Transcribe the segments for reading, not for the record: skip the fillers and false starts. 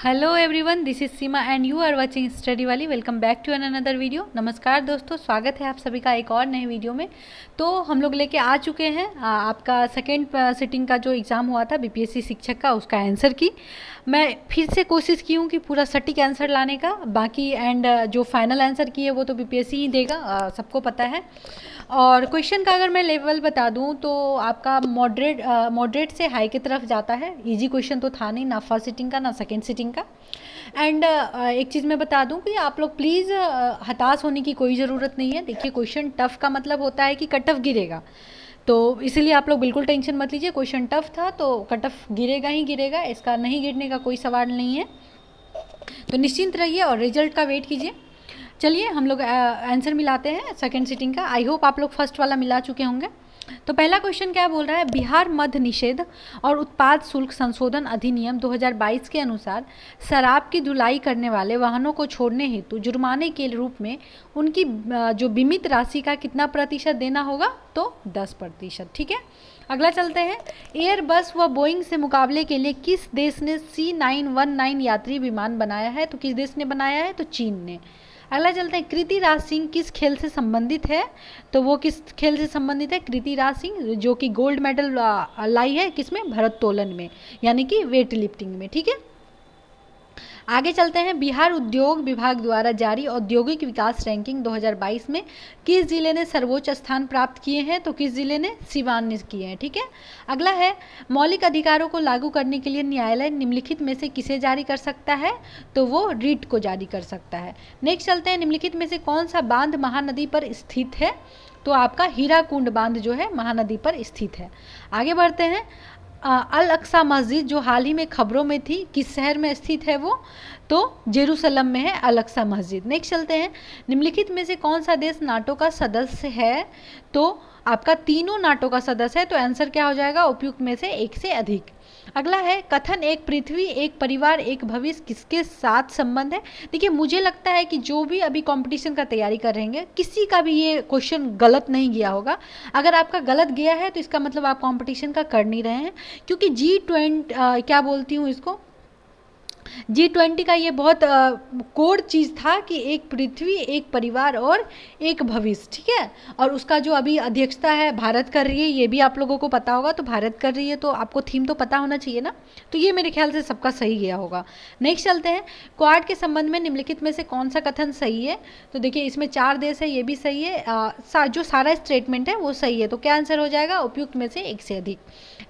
Hello everyone, this is Seema and you are watching study वाली। Welcome back to another video. नमस्कार दोस्तों, स्वागत है आप सभी का एक और नए वीडियो में। तो हम लोग लेके आ चुके हैं आपका सेकेंड सिटिंग का जो एग्ज़ाम हुआ था बीपीएससी शिक्षक का, उसका आंसर की मैं फिर से कोशिश की हूँ कि पूरा सटीक आंसर लाने का। बाकी एंड जो फाइनल आंसर की है वो तो बीपीएससी ही देगा, सबको पता है। और क्वेश्चन का अगर मैं लेवल बता दूं तो आपका मॉडरेट से हाई की तरफ जाता है। इजी क्वेश्चन तो था नहीं, ना फर्स्ट सिटिंग का ना सेकंड सिटिंग का। एंड एक चीज़ मैं बता दूं कि आप लोग प्लीज़ हताश होने की कोई ज़रूरत नहीं है। देखिए, क्वेश्चन टफ का मतलब होता है कि कट ऑफ गिरेगा, तो इसीलिए आप लोग बिल्कुल टेंशन मत लीजिए। क्वेश्चन टफ था तो कट ऑफ गिरेगा ही गिरेगा, इसका नहीं गिरने का कोई सवाल नहीं है। तो निश्चिंत रहिए और रिजल्ट का वेट कीजिए। चलिए हम लोग आंसर मिलाते हैं सेकंड सिटिंग का। आई होप आप लोग फर्स्ट वाला मिला चुके होंगे। तो पहला क्वेश्चन क्या बोल रहा है, बिहार मद्य निषेध और उत्पाद शुल्क संशोधन अधिनियम 2022 के अनुसार शराब की ढुलाई करने वाले वाहनों को छोड़ने हेतु जुर्माने के रूप में उनकी जो बीमित राशि का कितना प्रतिशत देना होगा, तो 10%। ठीक है, अगला चलते हैं। एयरबस व बोइंग से मुकाबले के लिए किस देश ने C919 यात्री विमान बनाया है? तो किस देश ने बनाया है? तो चीन ने। अगला चलते हैं, कृति राज सिंह किस खेल से संबंधित है? तो वो किस खेल से संबंधित है? कृति राज सिंह जो कि गोल्ड मेडल लाई है किसमें? भारोत्तोलन में, यानी कि वेट लिफ्टिंग में। ठीक है, आगे चलते हैं। बिहार उद्योग विभाग द्वारा जारी औद्योगिक विकास रैंकिंग 2022 में किस जिले ने सर्वोच्च स्थान प्राप्त किए हैं? तो किस जिले ने? सिवान ने किए हैं। ठीक है, अगला है, मौलिक अधिकारों को लागू करने के लिए न्यायालय निम्नलिखित में से किसे जारी कर सकता है? तो वो रीट को जारी कर सकता है। नेक्स्ट चलते हैं, निम्नलिखित में से कौन सा बांध महानदी पर स्थित है? तो आपका हीराकुंड बांध जो है महानदी पर स्थित है। आगे बढ़ते हैं, अल अक्सा मस्जिद जो हाल ही में खबरों में थी, किस शहर में स्थित है वो? तो जेरूसलम में है अल अक्सा मस्जिद। नेक्स्ट चलते हैं, निम्नलिखित में से कौन सा देश नाटो का सदस्य है? तो आपका तीनों नाटो का सदस्य है, तो आंसर क्या हो जाएगा? उपयुक्त में से एक से अधिक। अगला है, कथन एक पृथ्वी एक परिवार एक भविष्य किसके साथ संबंध है? देखिए, मुझे लगता है कि जो भी अभी कंपटीशन का तैयारी कर रहे हैं, किसी का भी ये क्वेश्चन गलत नहीं गया होगा। अगर आपका गलत गया है तो इसका मतलब आप कंपटीशन का कर नहीं रहे हैं, क्योंकि G20 क्या बोलती हूँ इसको, G20 का ये बहुत कोड चीज़ था कि एक पृथ्वी एक परिवार और एक भविष्य। ठीक है, और उसका जो अभी अध्यक्षता है भारत कर रही है, ये भी आप लोगों को पता होगा। तो भारत कर रही है तो आपको थीम तो पता होना चाहिए ना, तो ये मेरे ख्याल से सबका सही गया होगा। नेक्स्ट चलते हैं, क्वाड के संबंध में निम्नलिखित में से कौन सा कथन सही है? तो देखिए, इसमें 4 देश है, ये भी सही है। जो सारा स्टेटमेंट है वो सही है, तो क्या आंसर हो जाएगा? उपयुक्त में से एक से अधिक।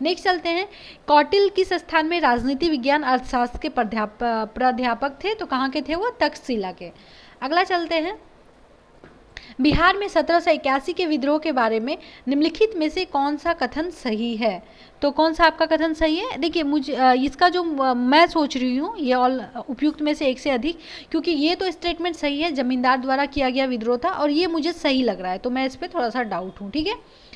नेक्स्ट चलते हैं, कौटिल्य किस स्थान में राजनीति विज्ञान अर्थशास्त्र के प्राध्यापक थे? तो कहाँ के थे वो? तक्षशिला के। अगला चलते हैं, बिहार में 1781 के विद्रोह के बारे में निम्नलिखित में से कौन सा कथन सही है? तो कौन सा आपका कथन सही है? देखिए, मुझे इसका जो मैं सोच रही हूँ ये ऑल उपयुक्त में से एक से अधिक, क्योंकि ये तो स्टेटमेंट सही है, जमींदार द्वारा किया गया विद्रोह था, और ये मुझे सही लग रहा है, तो मैं इस पर थोड़ा सा डाउट हूँ। ठीक है,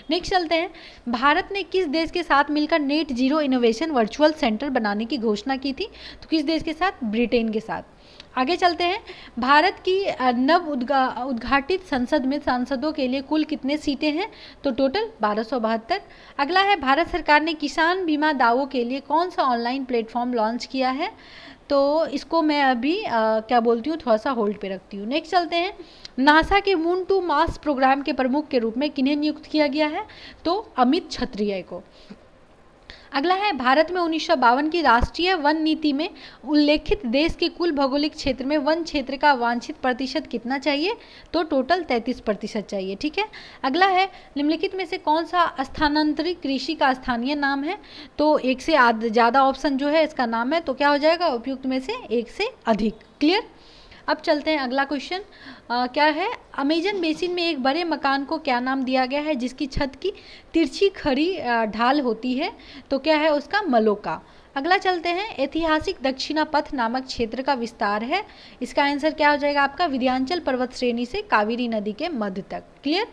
नेक्स्ट चलते हैं, भारत ने किस देश के साथ मिलकर net zero innovation virtual centre बनाने की घोषणा की थी? तो किस देश के साथ? ब्रिटेन के साथ। आगे चलते हैं, भारत की नव उद्घाटित संसद में सांसदों के लिए कुल कितने सीटें हैं? तो टोटल 1272। अगला है, भारत सरकार ने किसान बीमा दावों के लिए कौन सा ऑनलाइन प्लेटफॉर्म लॉन्च किया है? तो इसको मैं अभी क्या बोलती हूँ, थोड़ा सा होल्ड पे रखती हूँ। नेक्स्ट चलते हैं, नासा के मून टू मार्स प्रोग्राम के प्रमुख के रूप में किन्हें नियुक्त किया गया है? तो अमित क्षत्रिय को। अगला है, भारत में 1952 की राष्ट्रीय वन नीति में उल्लेखित देश के कुल भौगोलिक क्षेत्र में वन क्षेत्र का वांछित प्रतिशत कितना चाहिए? तो टोटल 33% चाहिए। ठीक है, अगला है, निम्नलिखित में से कौन सा स्थानांतरित कृषि का स्थानीय नाम है? तो एक से ज़्यादा ऑप्शन जो है इसका नाम है, तो क्या हो जाएगा? उपयुक्त में से एक से अधिक। क्लियर। अब चलते हैं, अगला क्वेश्चन क्या है, अमेजन बेसिन में एक बड़े मकान को क्या नाम दिया गया है जिसकी छत की तिरछी खड़ी ढाल होती है? तो क्या है उसका? मलोका। अगला चलते हैं, ऐतिहासिक दक्षिणा पथ नामक क्षेत्र का विस्तार है, इसका आंसर क्या हो जाएगा आपका? विंध्याचल पर्वत श्रेणी से कावेरी नदी के मध्य तक। क्लियर।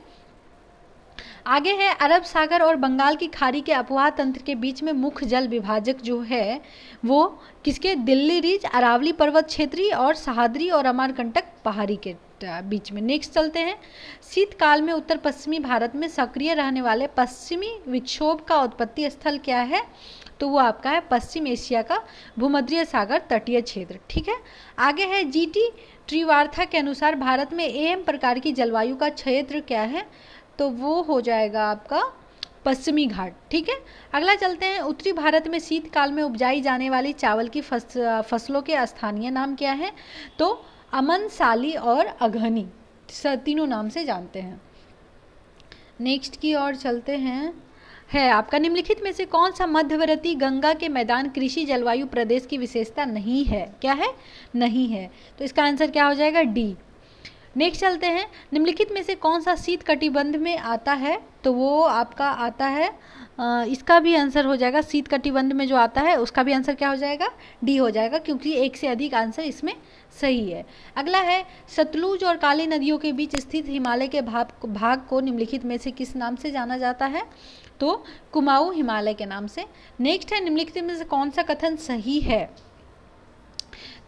आगे है, अरब सागर और बंगाल की खाड़ी के अपवाह तंत्र के बीच में मुख्य जल विभाजक जो है वो किसके? दिल्ली रिज, अरावली पर्वत क्षेत्रीय और सह्याद्री और अमरकंटक पहाड़ी के बीच में। नेक्स्ट चलते हैं, शीतकाल में उत्तर पश्चिमी भारत में सक्रिय रहने वाले पश्चिमी विक्षोभ का उत्पत्ति स्थल क्या है? तो वो आपका है पश्चिम एशिया का भूमध्य सागर तटीय क्षेत्र। ठीक है, आगे है जीटी त्रिवार्था के अनुसार भारत में एम प्रकार की जलवायु का क्षेत्र क्या है, तो वो हो जाएगा आपका पश्चिमी घाट। ठीक है, अगला चलते हैं, उत्तरी भारत में शीतकाल में उपजाई जाने वाली चावल की फसलों के स्थानीय नाम क्या है, तो अमन, साली और अघनी, तीनों नाम से जानते हैं। नेक्स्ट की ओर चलते हैं, है आपका निम्नलिखित में से कौन सा मध्यवर्ती गंगा के मैदान कृषि जलवायु प्रदेश की विशेषता नहीं है, क्या है, नहीं है, तो इसका आंसर क्या हो जाएगा, डी। नेक्स्ट चलते हैं, निम्नलिखित में से कौन सा शीत कटिबंध में आता है, तो वो आपका आता है इसका भी आंसर हो जाएगा, शीत कटिबंध में जो आता है उसका भी आंसर क्या हो जाएगा, डी हो जाएगा, क्योंकि एक से अधिक आंसर इसमें सही है। अगला है, सतलुज और काली नदियों के बीच स्थित हिमालय के भाग को निम्नलिखित में से किस नाम से जाना जाता है, तो कुमाऊं हिमालय के नाम से। नेक्स्ट है, निम्नलिखित में से कौन सा कथन सही है,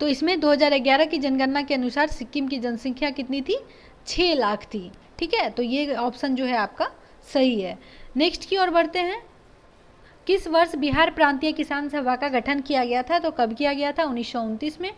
तो इसमें 2011 की जनगणना के अनुसार सिक्किम की जनसंख्या कितनी थी, 6 लाख थी। ठीक है, तो ये ऑप्शन जो है आपका सही है। नेक्स्ट की ओर बढ़ते हैं, किस वर्ष बिहार प्रांतीय किसान सभा का गठन किया गया था, तो कब किया गया था, 1929 में।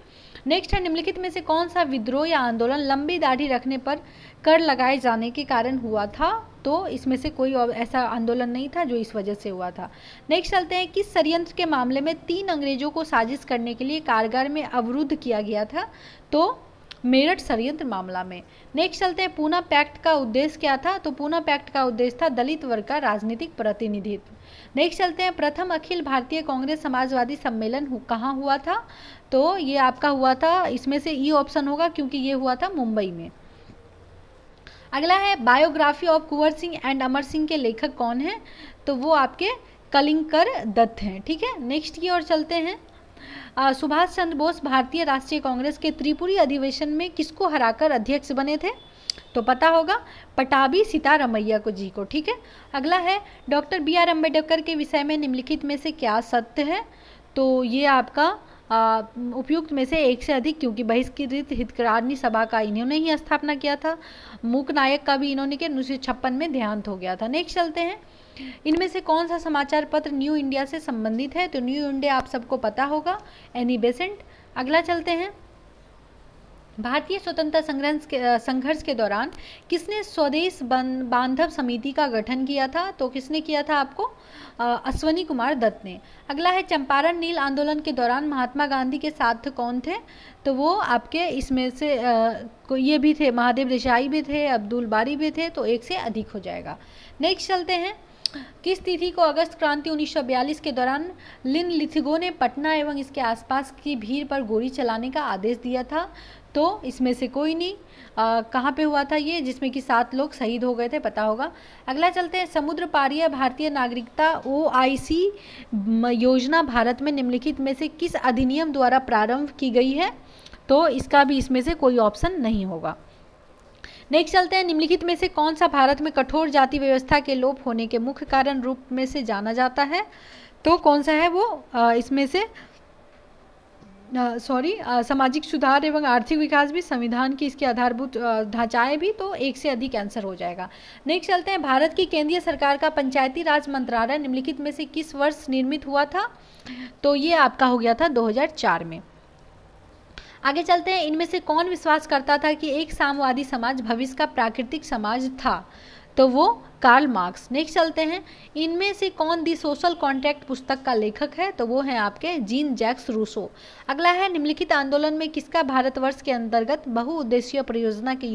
नेक्स्ट है, निम्नलिखित में से कौन सा विद्रोह या आंदोलन लंबी दाढ़ी रखने पर कर लगाए जाने के कारण हुआ था, तो इसमें से कोई ऐसा आंदोलन नहीं था जो इस वजह से हुआ था। नेक्स्ट चलते हैं, किस षड्यंत्र के मामले में 3 अंग्रेजों को साजिश करने के लिए कारागार में अवरुद्ध किया गया था, तो मेरठ षड्यंत्र मामला में। नेक्स्ट चलते हैं, पूना पैक्ट का उद्देश्य क्या था, तो पूना पैक्ट का उद्देश्य था दलित वर्ग का राजनीतिक प्रतिनिधित्व। नेक्स्ट चलते हैं, प्रथम अखिल भारतीय कांग्रेस समाजवादी सम्मेलन कहाँ हुआ था, तो ये आपका हुआ था, इसमें से ई ऑप्शन होगा क्योंकि ये हुआ था मुंबई में। अगला है, biography of Kunwar Singh and Amar Singh के लेखक कौन हैं, तो वो आपके कलिंकर दत्त हैं। ठीक है, नेक्स्ट की ओर चलते हैं, सुभाष चंद्र बोस भारतीय राष्ट्रीय कांग्रेस के त्रिपुरी अधिवेशन में किसको हराकर अध्यक्ष बने थे, तो पता होगा पटाभी सीतारमैया को जी को। ठीक है, अगला है, डॉक्टर BR अम्बेडकर के विषय में निम्नलिखित में से क्या सत्य है, तो ये आपका उपयुक्त में से एक से अधिक, क्योंकि बहिष्कृत हितग्राही सभा का इन्होंने ही स्थापना किया था, मूक नायक का भी इन्होंने के 1956 में देहांत हो गया था। नेक्स्ट चलते हैं, इनमें से कौन सा समाचार पत्र न्यू इंडिया से संबंधित है, तो न्यू इंडिया आप सबको पता होगा, एनी बेसेंट। अगला चलते हैं, भारतीय स्वतंत्रता संघर्ष के दौरान किसने स्वदेश बांधव समिति का गठन किया था, तो किसने किया था आपको, अश्वनी कुमार दत्त ने। अगला है, चंपारण नील आंदोलन के दौरान महात्मा गांधी के साथ कौन थे, तो वो आपके इसमें से ये भी थे, महादेव देसाई भी थे, अब्दुल बारी भी थे, तो एक से अधिक हो जाएगा। नेक्स्ट चलते हैं, किस तिथि को अगस्त क्रांति 1942 के दौरान लिन लिथिगो ने पटना एवं इसके आसपास की भीड़ पर गोली चलाने का आदेश दिया था, तो इसमें से कोई नहीं, कहाँ पे हुआ था ये, जिसमें कि 7 लोग शहीद हो गए थे, पता होगा। अगला चलते हैं, समुद्र पारीय भारतीय नागरिकता OIC योजना भारत में निम्नलिखित में से किस अधिनियम द्वारा प्रारंभ की गई है, तो इसका भी इसमें से कोई ऑप्शन नहीं होगा। नेक्स्ट चलते हैं, निम्नलिखित में से कौन सा भारत में कठोर जाति व्यवस्था के लोप होने के मुख्य कारण रूप में से जाना जाता है, तो कौन सा है वो, इसमें से सामाजिक सुधार एवं आर्थिक विकास भी, संविधान की इसके आधारभूत ढांचाएं भी, तो एक से अधिक आंसर हो जाएगा। नेक्स्ट चलते हैं, भारत की केंद्रीय सरकार का पंचायती राज मंत्रालय निम्नलिखित में से किस वर्ष निर्मित हुआ था, तो ये आपका हो गया था 2004 में। आगे चलते हैं, इनमें से कौन विश्वास करता था कि एक साम्यवादी समाज भविष्य का प्राकृतिक समाज था, तो वो कार्ल मार्क्स। नेक्स्ट चलते हैं, इनमें से कौन दी सोशल कॉन्ट्रैक्ट पुस्तक का लेखक है, तो वो है आपके जीन जैक्स रूसो। अगला है, निम्नलिखित आंदोलन में किसका भारतवर्ष के अंतर्गत बहुउद्देशीय परियोजना के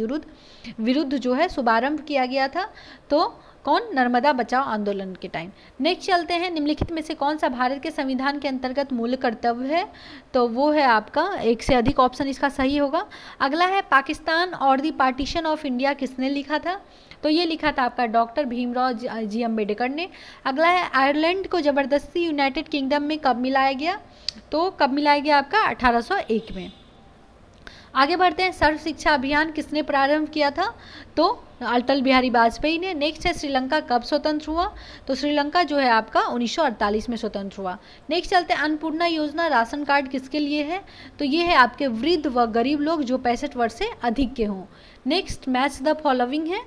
विरुद्ध जो है शुभारंभ किया गया था, तो कौन, नर्मदा बचाओ आंदोलन के टाइम। नेक्स्ट चलते हैं, निम्नलिखित में से कौन सा भारत के संविधान के अंतर्गत मूल कर्तव्य है, तो वो है आपका एक से अधिक ऑप्शन इसका सही होगा। अगला है, पाकिस्तान और द पार्टीशन ऑफ इंडिया किसने लिखा था, तो ये लिखा था आपका डॉक्टर भीमराव जी अम्बेडकर ने। अगला है, आयरलैंड को जबरदस्ती यूनाइटेड किंगडम में कब मिलाया गया, तो कब मिलाया गया आपका 1801 में। आगे बढ़ते हैं, सर्व शिक्षा अभियान किसने प्रारंभ किया था, तो अटल बिहारी वाजपेयी ने। नेक्स्ट है, श्रीलंका कब स्वतंत्र हुआ, तो श्रीलंका जो है आपका 1948 में स्वतंत्र हुआ। नेक्स्ट चलते हैं, अन्नपूर्णा योजना राशन कार्ड किसके लिए है, तो ये है आपके वृद्ध व गरीब लोग जो 65 वर्ष से अधिक के हों। नेक्स्ट, मैच द फॉलोइंग है,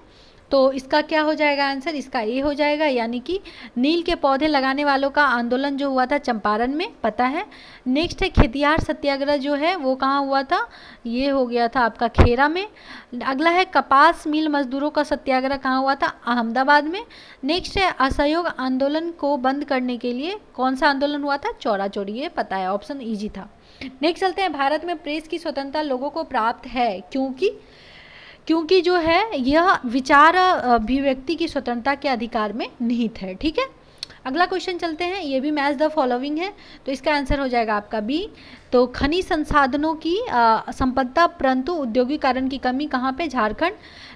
तो इसका क्या हो जाएगा आंसर, इसका ए हो जाएगा, यानी कि नील के पौधे लगाने वालों का आंदोलन जो हुआ था चंपारण में, पता है। नेक्स्ट है खेतिहार सत्याग्रह जो है वो कहाँ हुआ था, ये हो गया था आपका खेरा में। अगला है कपास मिल मजदूरों का सत्याग्रह कहाँ हुआ था, अहमदाबाद में। नेक्स्ट है असहयोग आंदोलन को बंद करने के लिए कौन सा आंदोलन हुआ था, चौरा चौरी, ये पता है, ऑप्शन ईजी था। नेक्स्ट चलते हैं, भारत में प्रेस की स्वतंत्रता लोगों को प्राप्त है क्योंकि जो है यह विचार अभिव्यक्ति की स्वतंत्रता के अधिकार में निहित है। ठीक है, अगला क्वेश्चन चलते हैं, ये भी मैच द फॉलोइंग है, तो इसका आंसर हो जाएगा आपका बी। तो खनिज संसाधनों की संपदा परंतु औद्योगिकरण की कमी कहाँ पे, झारखंड।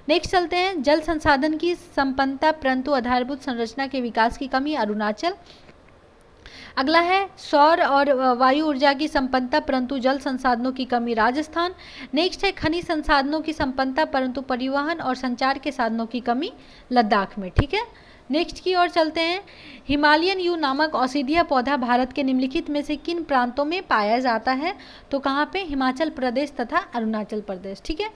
नेक्स्ट चलते हैं, जल संसाधन की संपन्नता परंतु आधारभूत संरचना के विकास की कमी, अरुणाचल। अगला है सौर और वायु ऊर्जा की संपन्नता परंतु जल संसाधनों की कमी, राजस्थान। नेक्स्ट है खनिज संसाधनों की संपन्नता परंतु परिवहन और संचार के साधनों की कमी, लद्दाख में। ठीक है, नेक्स्ट की ओर चलते हैं, हिमालयन यू नामक औषधीय पौधा भारत के निम्नलिखित में से किन प्रांतों में पाया जाता है, तो कहाँ पे, हिमाचल प्रदेश तथा अरुणाचल प्रदेश। ठीक है,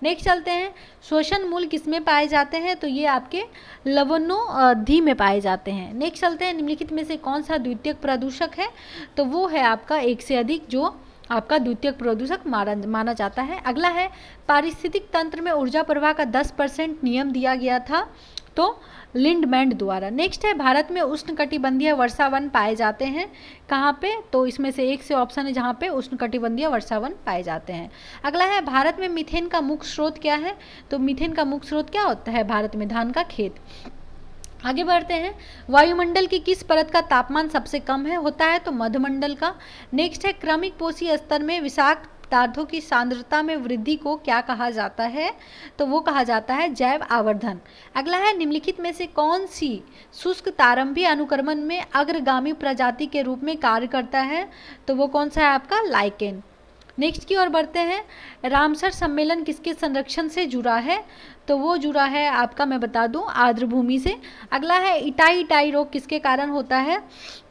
नेक्स्ट चलते हैं, श्वसन मूल किसमें पाए जाते हैं, तो ये आपके लवणोधि में पाए जाते हैं। नेक्स्ट चलते हैं, निम्नलिखित में से कौन सा द्वितीयक प्रदूषक है, तो वो है आपका एक से अधिक जो आपका द्वितीयक प्रदूषक माना जाता है। अगला है, पारिस्थितिक तंत्र में ऊर्जा प्रवाह का 10% नियम दिया गया था, तो लिंडमैन द्वारा। नेक्स्ट है, भारत में उष्णकटिबंधीय वर्षावन पाए जाते हैं, कहाँ पे, तो इसमें से एक से ऑप्शन है जहाँ पे उष्णकटिबंधीय वर्षावन पाए जाते हैं। अगला है, भारत में मीथेन का मुख्य स्रोत क्या है, तो मीथेन का मुख्य स्रोत क्या होता है भारत में, धान का खेत। आगे बढ़ते हैं, वायुमंडल की किस परत का तापमान सबसे कम है, होता है तो मध्यमंडल का। नेक्स्ट है, क्रमिक पोषी स्तर में विषाक्त पदार्थों की सांद्रता में वृद्धि को क्या कहा जाता है, तो वो कहा जाता है जैव आवर्धन। अगला है, निम्नलिखित में से कौन सी शुष्क तारंभी अनुक्रमण में अग्रगामी प्रजाति के रूप में कार्य करता है, तो वो कौन सा है आपका, लाइकेन। नेक्स्ट की ओर बढ़ते हैं, रामसर सम्मेलन किसके संरक्षण से जुड़ा है, तो वो जुड़ा है आपका, मैं बता दूं, आर्द्र भूमि से। अगला है, इटाई रोग किसके कारण होता है,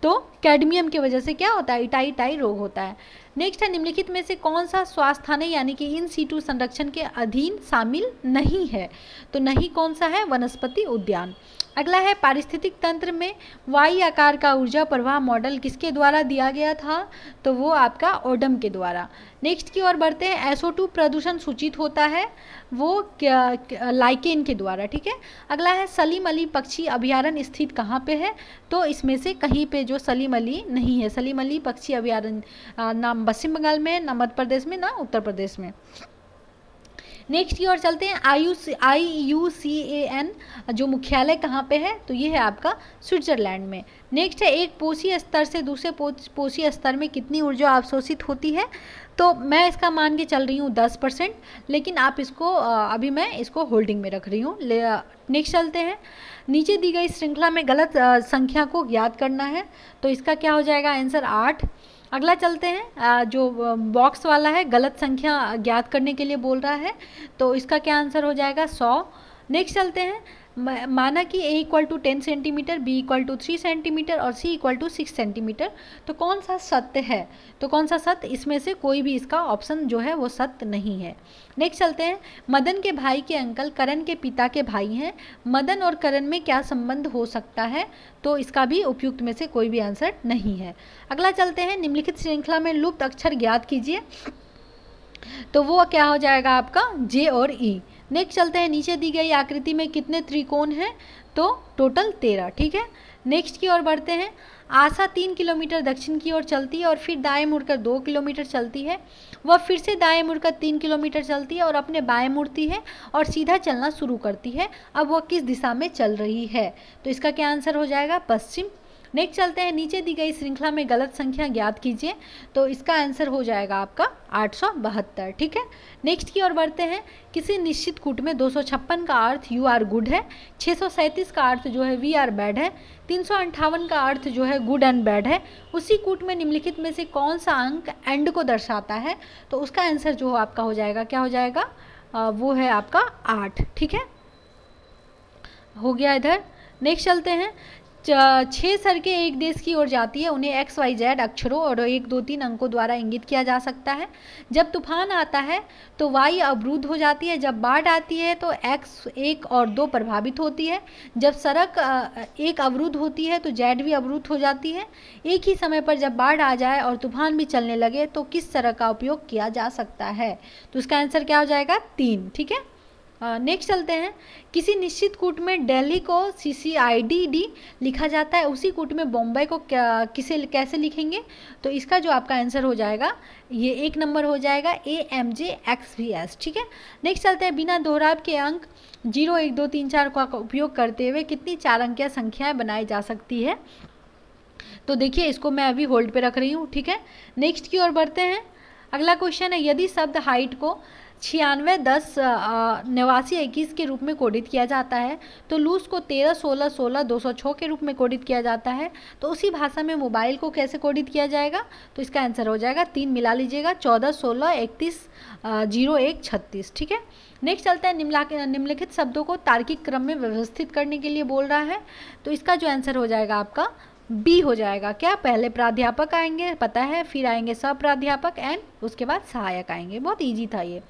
तो कैडमियम की वजह से क्या होता है, इटाई रोग होता है। नेक्स्ट है, निम्नलिखित में से कौन सा स्वास्थ्य यानी कि इन सीटू संरक्षण के अधीन शामिल नहीं है, तो नहीं कौन सा है, वनस्पति उद्यान। अगला है, पारिस्थितिक तंत्र में वाई आकार का ऊर्जा प्रवाह मॉडल किसके द्वारा दिया गया था, तो वो आपका ओडम के द्वारा। नेक्स्ट की ओर बढ़ते हैं, SO2 प्रदूषण सूचित होता है, वो लाइकेन के द्वारा। ठीक है, अगला है, सलीम अली पक्षी अभयारण्य स्थित कहाँ पे है, तो इसमें से कहीं पे जो सलीम अली नहीं है, सलीम अली पक्षी अभयारण्य ना पश्चिम बंगाल में, ना मध्य प्रदेश में, ना उत्तर प्रदेश में। नेक्स्ट की ओर चलते हैं, IUCAN जो मुख्यालय कहाँ पे है, तो ये है आपका स्विट्जरलैंड में। नेक्स्ट है, एक पोषी स्तर से दूसरे पोषी स्तर में कितनी ऊर्जा अवशोषित होती है, तो मैं इसका मान के चल रही हूँ 10%, लेकिन आप इसको अभी मैं इसको होल्डिंग में रख रही हूँ। नेक्स्ट चलते हैं, नीचे दी गई श्रृंखला में गलत संख्या को ज्ञात करना है, तो इसका क्या हो जाएगा आंसर 8। अगला चलते हैं, जो बॉक्स वाला है गलत संख्या ज्ञात करने के लिए बोल रहा है, तो इसका क्या आंसर हो जाएगा 100। नेक्स्ट चलते हैं, माना कि A = 10 सेंटीमीटर, B = 3 सेंटीमीटर और C = 6 सेंटीमीटर, तो कौन सा सत्य है, तो कौन सा सत्य, इसमें से कोई भी इसका ऑप्शन जो है वो सत्य नहीं है। नेक्स्ट चलते हैं, मदन के भाई के अंकल करण के पिता के भाई हैं, मदन और करण में क्या संबंध हो सकता है, तो इसका भी उपयुक्त में से कोई भी आंसर नहीं है। अगला चलते हैं, निम्नलिखित श्रृंखला में लुप्त अक्षर ज्ञात कीजिए, तो वो क्या हो जाएगा आपका J और E। नेक्स्ट चलते हैं, नीचे दी गई आकृति में कितने त्रिकोण हैं, तो टोटल 13। ठीक है, नेक्स्ट की ओर बढ़ते हैं, आशा 3 किलोमीटर दक्षिण की ओर चलती है और फिर दाएं मुड़कर 2 किलोमीटर चलती है, वह फिर से दाएं मुड़कर 3 किलोमीटर चलती है और अपने बाएं मुड़ती है और सीधा चलना शुरू करती है। अब वह किस दिशा में चल रही है, तो इसका क्या आंसर हो जाएगा, पश्चिम। नेक्स्ट चलते हैं, नीचे दी गई श्रृंखला में गलत संख्या ज्ञात कीजिए, तो इसका आंसर हो जाएगा आपका 872। ठीक है, नेक्स्ट की ओर बढ़ते हैं, किसी निश्चित कूट में 256 का अर्थ यू आर गुड है, 637 का अर्थ जो है वी आर बैड है, 358 का अर्थ जो है गुड एंड बैड है। उसी कूट में निम्नलिखित में से कौन सा अंक एंड को दर्शाता है, तो उसका आंसर जो आपका हो जाएगा, क्या हो जाएगा, वो है आपका 8। ठीक है, हो गया इधर। नेक्स्ट चलते हैं, 6 सड़कें एक देश की ओर जाती है, उन्हें XYZ अक्षरों और 1 2 3 अंकों द्वारा इंगित किया जा सकता है। जब तूफान आता है तो Y अवरुद्ध हो जाती है, जब बाढ़ आती है तो X 1 और 2 प्रभावित होती है, जब सड़क 1 अवरुद्ध होती है तो Z भी अवरुद्ध हो जाती है। एक ही समय पर जब बाढ़ आ जाए और तूफान भी चलने लगे तो किस सड़क का उपयोग किया जा सकता है? तो इसका आंसर क्या हो जाएगा? 3। ठीक है, नेक्स्ट चलते हैं। किसी निश्चित कूट में दिल्ली को CCIDD लिखा जाता है, उसी कूट में बॉम्बे को कैसे लिखेंगे? तो इसका जो आपका आंसर हो जाएगा ये 1 नंबर हो जाएगा AMJXVS। ठीक है, नेक्स्ट चलते हैं। बिना दोहराव के अंक 0 1 2 3 4 का उपयोग करते हुए कितनी 4 अंकीय संख्याएं बनाई जा सकती है? तो देखिए इसको मैं अभी होल्ड पे रख रही हूँ। ठीक है, नेक्स्ट की ओर बढ़ते हैं। अगला क्वेश्चन है, यदि शब्द हाइट को 96 10 89 21 के रूप में कोडित किया जाता है तो लूज को 13 16 16 206 के रूप में कोडित किया जाता है, तो उसी भाषा में मोबाइल को कैसे कोडित किया जाएगा? तो इसका आंसर हो जाएगा 3 मिला लीजिएगा, 14 16 31 01 36। ठीक है, नेक्स्ट चलता है। निम्नलिखित शब्दों को तार्किक क्रम में व्यवस्थित करने के लिए बोल रहा है, तो इसका जो आंसर हो जाएगा आपका बी हो जाएगा। क्या? पहले प्राध्यापक आएंगे, पता है, फिर आएंगे सहप्राध्यापक एंड उसके बाद सहायक आएंगे। बहुत इजी था ये।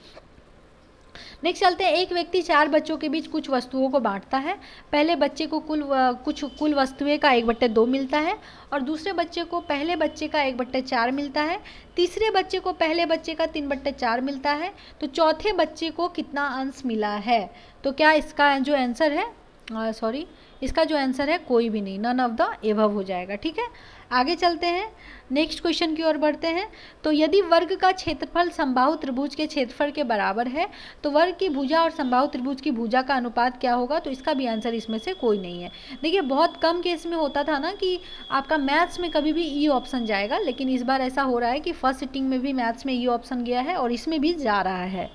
नेक्स्ट चलते हैं। एक व्यक्ति 4 बच्चों के बीच कुछ वस्तुओं को बांटता है। पहले बच्चे को कुल वस्तुएं का 1/2 मिलता है और दूसरे बच्चे को पहले बच्चे का 1/4 मिलता है। तीसरे बच्चे को पहले बच्चे का 3/4 मिलता है। तो चौथे बच्चे को कितना अंश मिला है? तो क्या इसका जो आंसर है, इसका जो आंसर है कोई भी नहीं, नन ऑफ द एबव हो जाएगा। ठीक है, आगे चलते हैं। नेक्स्ट क्वेश्चन की ओर बढ़ते हैं। तो यदि वर्ग का क्षेत्रफल समबाहु त्रिभुज के क्षेत्रफल के बराबर है तो वर्ग की भुजा और समबाहु त्रिभुज की भुजा का अनुपात क्या होगा? तो इसका भी आंसर इसमें से कोई नहीं है। देखिए बहुत कम केस में होता था ना कि आपका मैथ्स में कभी भी ई ऑप्शन जाएगा, लेकिन इस बार ऐसा हो रहा है कि फर्स्ट सिटिंग में भी मैथ्स में ई ऑप्शन गया है और इसमें भी जा रहा है।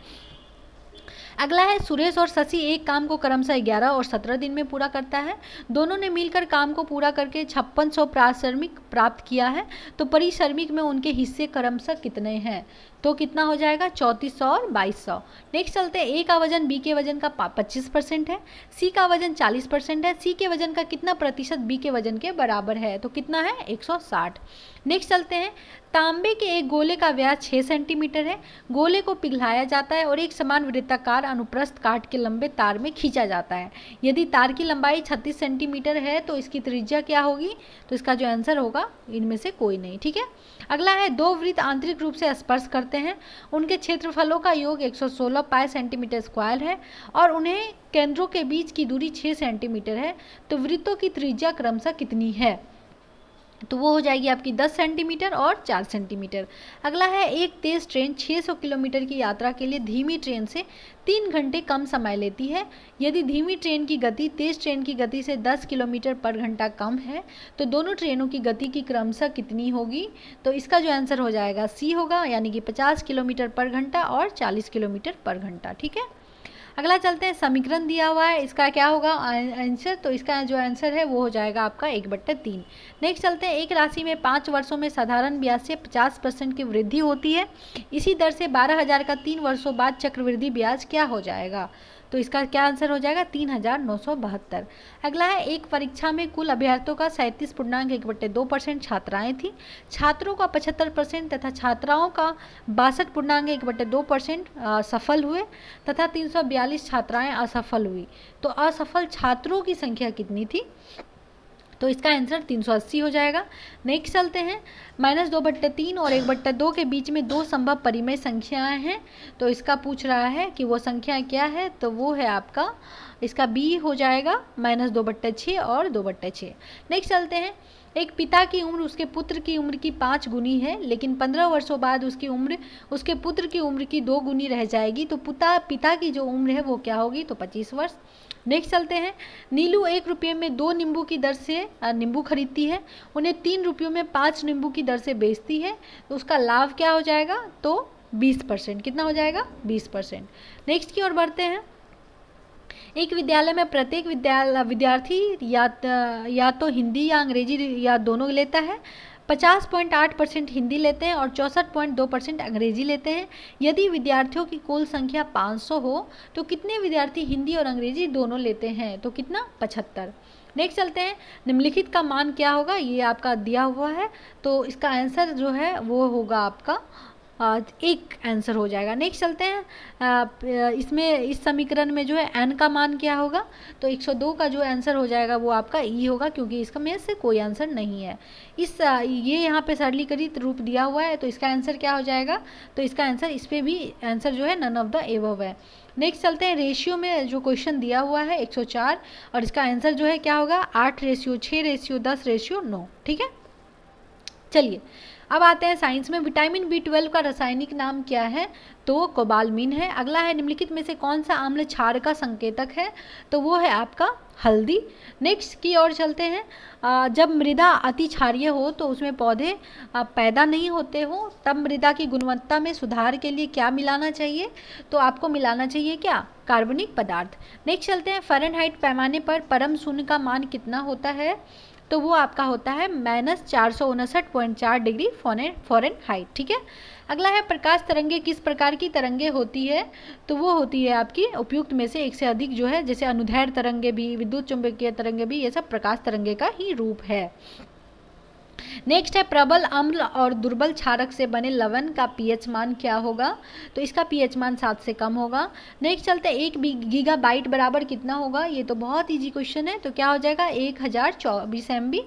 अगला है, सुरेश और शशि एक काम को क्रमशः 11 और 17 दिन में पूरा करता है। दोनों ने मिलकर काम को पूरा करके 5600 पारिश्रमिक प्राप्त किया है, तो पारिश्रमिक में उनके हिस्से क्रमशः कितने हैं? तो कितना हो जाएगा? 3400 और 2200। नेक्स्ट चलते हैं। ए का वजन बी के वजन का 25% है, सी का वजन 40% है, सी के वजन का कितना प्रतिशत बी के वजन के बराबर है? तो कितना है? 160। नेक्स्ट चलते हैं। तांबे के एक गोले का व्यास 6 सेंटीमीटर है। गोले को पिघलाया जाता है और एक समान वृत्ताकार अनुप्रस्थ काट के लंबे तार में खींचा जाता है। यदि तार की लंबाई 36 सेंटीमीटर है तो इसकी त्रिज्या क्या होगी? तो इसका जो आंसर होगा इनमें से कोई नहीं। ठीक है, अगला है, 2 वृत्त आंतरिक रूप से स्पर्श करते हैं, उनके क्षेत्रफलों का योग 116 पाई सेंटीमीटर स्क्वायर है और उन्हें केंद्रों के बीच की दूरी 6 सेंटीमीटर है, तो वृत्तों की त्रिज्या क्रमशः कितनी है? तो वो हो जाएगी आपकी 10 सेंटीमीटर और 4 सेंटीमीटर। अगला है, एक तेज़ ट्रेन 600 किलोमीटर की यात्रा के लिए धीमी ट्रेन से 3 घंटे कम समय लेती है। यदि धीमी ट्रेन की गति तेज़ ट्रेन की गति से 10 किलोमीटर पर घंटा कम है तो दोनों ट्रेनों की गति की क्रमशः कितनी होगी? तो इसका जो आंसर हो जाएगा सी होगा, यानी कि 50 किलोमीटर पर घंटा और 40 किलोमीटर पर घंटा। ठीक है, अगला चलते हैं। समीकरण दिया हुआ है, इसका क्या होगा आंसर? तो इसका जो आंसर है वो हो जाएगा आपका 1/3। नेक्स्ट चलते हैं। एक राशि में 5 वर्षों में साधारण ब्याज से 50% की वृद्धि होती है, इसी दर से 12,000 का 3 वर्षों बाद चक्रवृद्धि ब्याज क्या हो जाएगा? तो इसका क्या आंसर हो जाएगा? 3,972। अगला है, एक परीक्षा में कुल अभ्यर्थियों का 37.1/2% छात्राएँ थीं, छात्रों का 75% तथा छात्राओं का 62.1/2% सफल हुए तथा 342 छात्राएँ असफल हुई। तो असफल छात्रों की संख्या कितनी थी? तो इसका आंसर 380 हो जाएगा। नेक्स्ट चलते हैं। -2/3 और 1/2 के बीच में 2 संभव परिमेय संख्याएं हैं, तो इसका पूछ रहा है कि वो संख्या क्या है? तो वो है आपका, इसका बी हो जाएगा -2/6 और 2/6। नेक्स्ट चलते हैं। एक पिता की उम्र उसके पुत्र की उम्र की 5 गुनी है, लेकिन 15 वर्षों बाद उसकी उम्र उसके पुत्र की उम्र की 2 गुनी रह जाएगी, तो पिता की जो उम्र है वो क्या होगी? तो 25 वर्ष। नेक्स्ट चलते हैं। नीलू 1 रुपये में 2 नींबू की दर से नींबू खरीदती है, उन्हें 3 रुपयों में 5 नींबू की दर से बेचती है, तो उसका लाभ क्या हो जाएगा? तो 20%। कितना हो जाएगा? 20%। नेक्स्ट की ओर बढ़ते हैं। एक विद्यालय में प्रत्येक विद्यार्थी या तो हिंदी या अंग्रेजी या दोनों लेता है। 50.8% हिंदी लेते हैं और 64.2% अंग्रेजी लेते हैं। यदि विद्यार्थियों की कुल संख्या 500 हो तो कितने विद्यार्थी हिंदी और अंग्रेजी दोनों लेते हैं? तो कितना? 75। नेक्स्ट चलते हैं, निम्नलिखित का मान क्या होगा, ये आपका दिया हुआ है, तो इसका आंसर जो है वो होगा आपका एक आंसर हो जाएगा। नेक्स्ट चलते हैं, इसमें इस समीकरण में जो है n का मान क्या होगा, तो 102 का जो आंसर हो जाएगा वो आपका ई होगा, क्योंकि इसका में से कोई आंसर नहीं है। ये यहाँ पे सरलीकृत रूप दिया हुआ है, तो इसका आंसर क्या हो जाएगा, तो इसका आंसर, इस पर भी आंसर जो है नन ऑफ द एबव है। नेक्स्ट चलते हैं, रेशियो में जो क्वेश्चन दिया हुआ है 104, और इसका आंसर जो है क्या होगा, 8:6:10:9। ठीक है, चलिए अब आते हैं साइंस में। विटामिन B12 का रासायनिक नाम क्या है, तो कोबालमिन है। अगला है, निम्नलिखित में से कौन सा अम्ल क्षार का संकेतक है, तो वो है आपका हल्दी। नेक्स्ट की ओर चलते हैं, जब मृदा अति क्षारीय हो तो उसमें पौधे पैदा नहीं होते हो, तब मृदा की गुणवत्ता में सुधार के लिए क्या मिलाना चाहिए, तो आपको मिलाना चाहिए क्या, कार्बनिक पदार्थ। नेक्स्ट चलते हैं, फ़ारेनहाइट पैमाने पर परम शून्य का मान कितना होता है, तो वो आपका होता है -459.4 डिग्री फ़ारेनहाइट। ठीक है, अगला है, प्रकाश तरंगे किस प्रकार की तरंगे होती है, तो वो होती है आपकी उपयुक्त में से एक से अधिक जो है, जैसे अनुदैर्ध्य तरंगे भी, विद्युत चुंबकीय तरंगे भी, ये सब प्रकाश तरंगे का ही रूप है। नेक्स्ट है, प्रबल अम्ल और दुर्बल क्षारक से बने लवण का पीएच मान क्या होगा, तो इसका पीएच मान 7 से कम होगा। नेक्स्ट चलते हैं, 1 गीगाबाइट बराबर कितना होगा, ये तो बहुत इजी क्वेश्चन है, तो क्या हो जाएगा 1024 MB।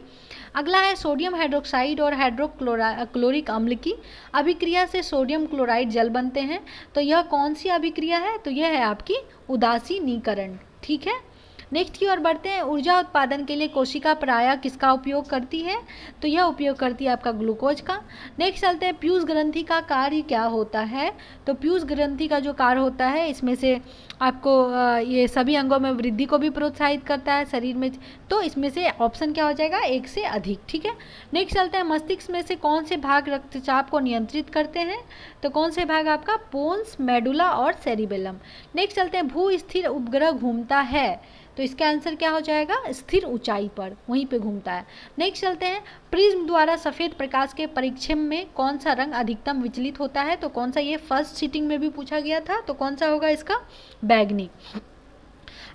अगला है, सोडियम हाइड्रोक्साइड और हाइड्रोक्लोरिक अम्ल की अभिक्रिया से सोडियम क्लोराइड जल बनते हैं, तो यह कौन सी अभिक्रिया है, तो यह है आपकी उदासीनीकरण। ठीक है, नेक्स्ट की ओर बढ़ते हैं, ऊर्जा उत्पादन के लिए कोशिका प्रायः किसका उपयोग करती है, तो यह उपयोग करती है आपका ग्लूकोज का। नेक्स्ट चलते हैं, पीयूष ग्रंथि का कार्य क्या होता है, तो पीयूष ग्रंथि का जो कार्य होता है, इसमें से आपको ये सभी अंगों में वृद्धि को भी प्रोत्साहित करता है शरीर में, तो इसमें से ऑप्शन क्या हो जाएगा, एक से अधिक। ठीक है, नेक्स्ट चलते हैं, मस्तिष्क में से कौन से भाग रक्तचाप को नियंत्रित करते हैं, तो कौन से भाग आपका, पोन्स, मेडुला और सेरिबेलम। नेक्स्ट चलते हैं, भू स्थिर उपग्रह घूमता है, तो इसका आंसर क्या हो जाएगा, स्थिर ऊंचाई पर वहीं पे घूमता है। नेक्स्ट चलते हैं, प्रिज्म द्वारा सफ़ेद प्रकाश के परिक्षेप में कौन सा रंग अधिकतम विचलित होता है, तो कौन सा, ये फर्स्ट सीटिंग में भी पूछा गया था, तो कौन सा होगा इसका, बैगनी।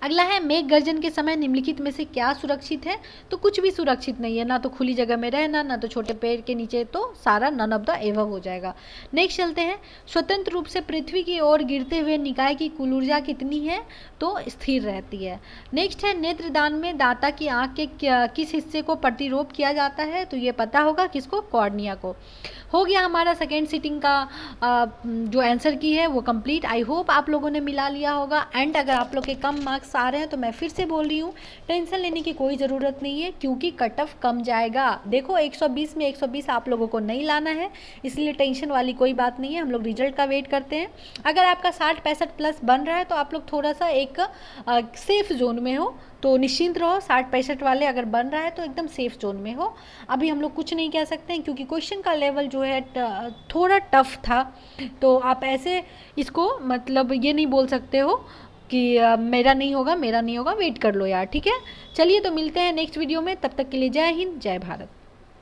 अगला है, मेघ गर्जन के समय निम्नलिखित में से क्या सुरक्षित है, तो कुछ भी सुरक्षित नहीं है, ना तो खुली जगह में रहना, ना तो छोटे पेड़ के नीचे, तो सारा नन ऑफ द एबव हो जाएगा। नेक्स्ट चलते हैं, स्वतंत्र रूप से पृथ्वी की ओर गिरते हुए निकाय की कुल ऊर्जा कितनी है, तो स्थिर रहती है। नेक्स्ट है, नेत्रदान में दाता की आँख के किस हिस्से को प्रतिरोप किया जाता है, तो ये पता होगा किसको, कॉर्निया को। हो गया हमारा सेकेंड सीटिंग का जो आंसर की है वो कंप्लीट। आई होप आप लोगों ने मिला लिया होगा। एंड अगर आप लोग के कम मार्क्स आ रहे हैं तो मैं फिर से बोल रही हूँ, टेंशन लेने की कोई ज़रूरत नहीं है, क्योंकि कट ऑफ कम जाएगा। देखो 120 में 120 आप लोगों को नहीं लाना है, इसलिए टेंशन वाली कोई बात नहीं है। हम लोग रिजल्ट का वेट करते हैं। अगर आपका 60-65 प्लस बन रहा है तो आप लोग थोड़ा सा एक सेफ जोन में हो, तो निश्चिंत रहो। 60-65 वाले अगर बन रहा है तो एकदम सेफ जोन में हो। अभी हम लोग कुछ नहीं कह सकते हैं, क्योंकि क्वेश्चन का लेवल जो है थोड़ा टफ था, तो आप ऐसे इसको मतलब ये नहीं बोल सकते हो कि मेरा नहीं होगा, वेट कर लो यार, ठीक है। चलिए तो मिलते हैं नेक्स्ट वीडियो में, तब तक के लिए जय हिंद, जय भारत।